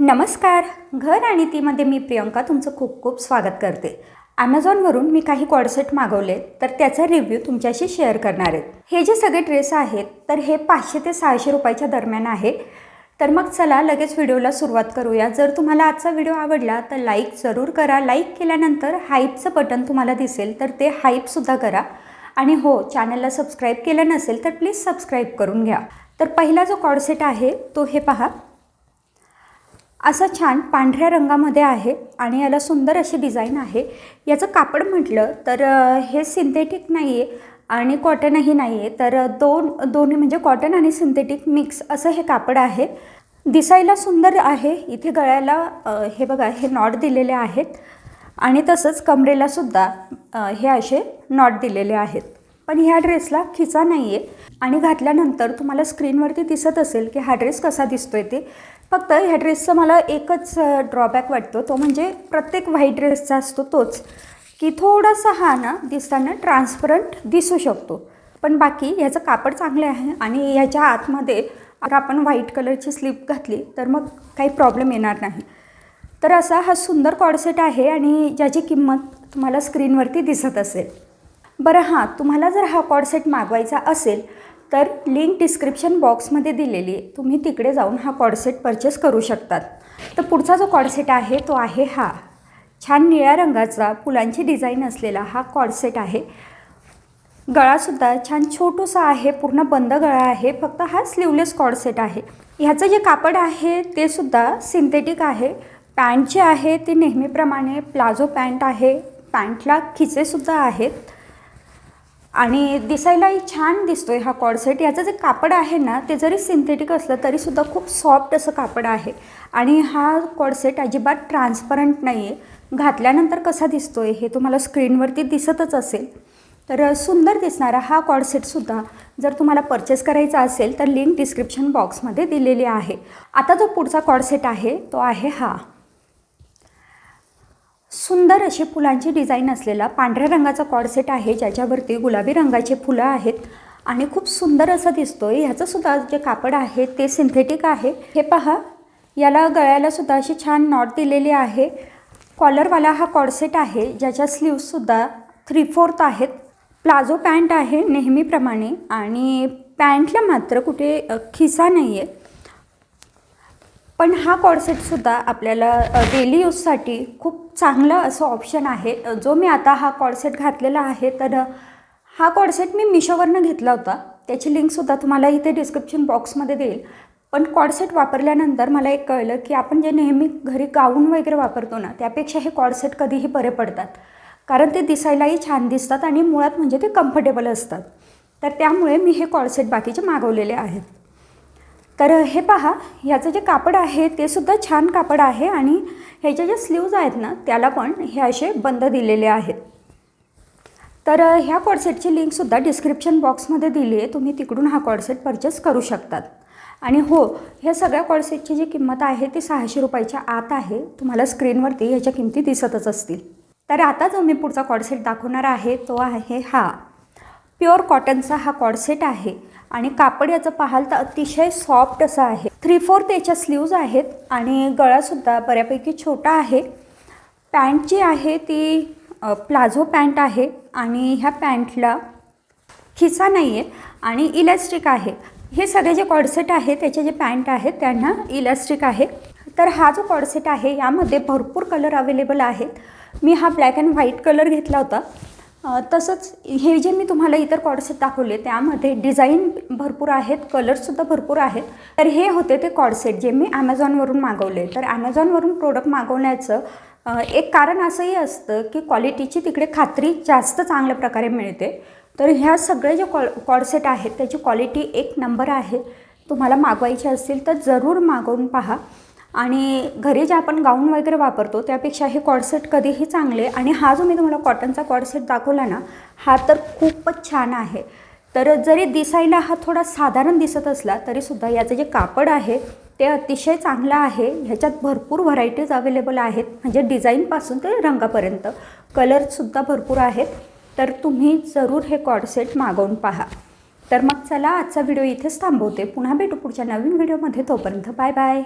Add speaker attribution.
Speaker 1: नमस्कार. घर आणि तीमध्ये मी प्रियंका तुमचं खूप खूप स्वागत करते. ॲमेझॉनवरून मी काही कॉर्डसेट मागवले तर त्याचा रिव्ह्यू तुमच्याशी शेअर करणार आहे. हे जे सगळे ड्रेस आहेत तर हे 500 ते 600 रुपयाच्या दरम्यान आहे. तर मग चला लगेच व्हिडिओला सुरुवात करूया. जर तुम्हाला आजचा व्हिडिओ आवडला तर लाईक जरूर करा. लाईक केल्यानंतर हाईपचं बटन तुम्हाला दिसेल तर ते हाईपसुद्धा करा. आणि हो, चॅनलला सबस्क्राईब केलं नसेल तर प्लीज सबस्क्राईब करून घ्या. तर पहिला जो कॉर्डसेट आहे तो हे पहा, असा छान पांढऱ्या रंगामध्ये आहे आणि याला सुंदर अशी डिझाईन आहे. याचं कापड म्हटलं तर हे सिंथेटिक नाही आहे आणि कॉटनही नाही आहे, तर दोन्ही म्हणजे कॉटन आणि सिंथेटिक मिक्स असं हे कापड आहे. दिसायला सुंदर आहे. इथे गळ्याला हे बघा, हे नॉट दिलेले आहेत आणि तसंच कमरेलासुद्धा हे असे नॉट दिलेले आहेत. पण ह्या ड्रेसला खिसा नाही आहे आणि घातल्यानंतर तुम्हाला स्क्रीनवरती दिसत असेल की हा ड्रेस कसा दिसतोय ते. फक्त ह्या ड्रेसचा मला एकच ड्रॉबॅक वाटतो, तो म्हणजे प्रत्येक व्हाईट ड्रेसचा असतो तोच, की थोडासा हा ना दिसताना ट्रान्सपरंट दिसू शकतो. पण बाकी ह्याचं कापड चांगले आहे आणि ह्याच्या आतमध्ये जर आपण व्हाईट कलरची स्लीप घातली तर मग काही प्रॉब्लेम येणार नाही. तर असा हा सुंदर कॉर्डसेट आहे आणि ज्याची किंमत तुम्हाला स्क्रीनवरती दिसत असेल. बरं हां, तुम्हाला जर हा कॉर्डसेट मागवायचा असेल तर लिंक डिस्क्रिप्शन बॉक्समध्ये दिलेली आहे, तुम्ही तिकडे जाऊन हा कॉर्डसेट परचेस करू शकतात. तर पुढचा जो कॉर्डसेट आहे तो आहे हा छान निळ्या रंगाचा फुलांची डिझाईन असलेला हा कॉर्डसेट आहे. गळासुद्धा छान छोटूसा आहे, पूर्ण बंद गळा आहे. फक्त हा स्लीवलेस कॉर्डसेट आहे. ह्याचं जे कापड आहे ते सुद्धा सिंथेटिक आहे. पॅन्ट जे आहे ते नेहमीप्रमाणे प्लाझो पॅन्ट आहे. पॅन्टला खिचेसुद्धा आहेत आणि दिसायलाही छान दिसतोय हा कॉर्डसेट. याचं जे कापड आहे ना ते जरी सिंथेटिक असलं तरीसुद्धा खूप सॉफ्ट असं कापड आहे आणि हा कॉर्डसेट अजिबात ट्रान्सपरंट नाही आहे. घातल्यानंतर कसा दिसतोय हे तुम्हाला स्क्रीनवरती दिसतच असेल. तर सुंदर दिसणारा हा कॉर्डसेटसुद्धा जर तुम्हाला परचेस करायचा असेल तर लिंक डिस्क्रिप्शन बॉक्समध्ये दिलेली आहे. आता जो पुढचा कॉर्डसेट आहे तो आहे हा सुंदर अशी फुलांची डिझाईन असलेला पांढऱ्या रंगाचा कॉर्डसेट आहे, ज्याच्यावरती गुलाबी रंगाचे फुलं आहेत आणि खूप सुंदर असं दिसतोय. ह्याचंसुद्धा जे कापड आहे ते सिंथेटिक आहे. हे पहा, याला गळ्यालासुद्धा अशी छान नॉट दिलेली आहे. कॉलरवाला हा कॉर्डसेट आहे, ज्याच्या स्लीव्ससुद्धा 3/4 आहेत. प्लाझो पॅन्ट आहे नेहमीप्रमाणे आणि पॅन्टला मात्र कुठे खिसा नाही आहे. पण हा कॉर्डसेटसुद्धा आपल्याला डेली यूजसाठी खूप चांगलं असं ऑप्शन आहे. जो मी आता हा कॉर्डसेट घातलेला आहे तर हा कॉर्डसेट मी मिशोवरनं घेतला होता. त्याची लिंकसुद्धा तुम्हाला इथे डिस्क्रिप्शन बॉक्समध्ये देईल. पण कॉर्डसेट वापरल्यानंतर मला एक कळलं की आपण जे नेहमी घरी गाऊन वगैरे वापरतो ना, त्यापेक्षा हे कॉर्डसेट कधीही बरे पडतात, कारण ते दिसायलाही छान दिसतात आणि मुळात म्हणजे ते कम्फर्टेबल असतात. तर त्यामुळे मी हे कॉर्डसेट बाकीचे मागवलेले आहेत. तर हे पहा, ह्याचं जे कापड आहे ते सुद्धा छान कापड आहे आणि ह्याचे जे स्लीव्ज आहेत ना त्याला पण हे असे बंद दिलेले आहेत. तर ह्या कॉर्डसेटची लिंकसुद्धा डिस्क्रिप्शन बॉक्समध्ये दिली आहे, तुम्ही तिकडून हा कॉर्डसेट परचेस करू शकतात. आणि हो, ह्या सगळ्या कॉर्डसेटची जी किंमत आहे ती 600 रुपयाच्या आत आहे. तुम्हाला स्क्रीनवरती ह्याच्या किमती दिसतच असतील. तर आता जो मी पुढचा कॉर्डसेट दाखवणार आहे तो आहे हा प्युअर कॉटनचा हा कॉर्डसेट आहे आणि कापड याचं पाहाल तर अतिशय सॉफ्ट असं आहे. 3/4 याच्या स्लीव्ज आहेत आणि गळासुद्धा बऱ्यापैकी छोटा आहे. पॅन्ट जी आहे ती प्लाझो पॅन्ट आहे आणि ह्या पॅन्टला खिसा नाही आहे आणि इलॅस्टिक आहे. हे सगळे जे कॉर्डसेट आहे त्याचे जे पॅन्ट आहेत त्यांना इलॅस्टिक आहे. तर हा जो कॉर्डसेट आहे यामध्ये भरपूर कलर अवेलेबल आहेत. मी हा ब्लॅक अँड व्हाईट कलर घेतला होता. तसंच हे जे मी तुम्हाला इतर कॉर्डसेट दाखवले त्यामध्ये डिझाईन भरपूर आहेत, कलर्ससुद्धा भरपूर आहेत. तर हे होते ते कॉर्डसेट जे मी ॲमेझॉनवरून मागवले. तर ॲमेझॉनवरून प्रोडक्ट मागवण्याचं एक कारण असंही असतं की क्वालिटीची तिकडे खात्री जास्त चांगल्या प्रकारे मिळते. तर ह्या सगळे जे कॉर्डसेट आहेत त्याची क्वालिटी एक नंबर आहे. तुम्हाला मागवायचे असतील तर जरूर मागवून पहा. आणि घरी जे आपण गाऊन वगैरे वापरतो त्यापेक्षा हे कॉर्डसेट कधीही चांगले. आणि हा जो मी तुम्हाला कॉटनचा कॉर्डसेट दाखवला ना, हा तर खूपच छान आहे. तर जरी दिसायला हा थोडा साधारण दिसत असला तरीसुद्धा याचं जे कापड आहे ते अतिशय चांगलं आहे. ह्याच्यात भरपूर व्हरायटीज अवेलेबल आहेत, म्हणजे डिझाईनपासून ते रंगापर्यंत. कलरसुद्धा भरपूर आहेत. तर तुम्ही जरूर हे कॉर्डसेट मागवून पहा. तर मग चला, आजचा व्हिडिओ इथेच थांबवते. पुन्हा भेटू पुढच्या नवीन व्हिडिओमध्ये. तोपर्यंत बाय बाय.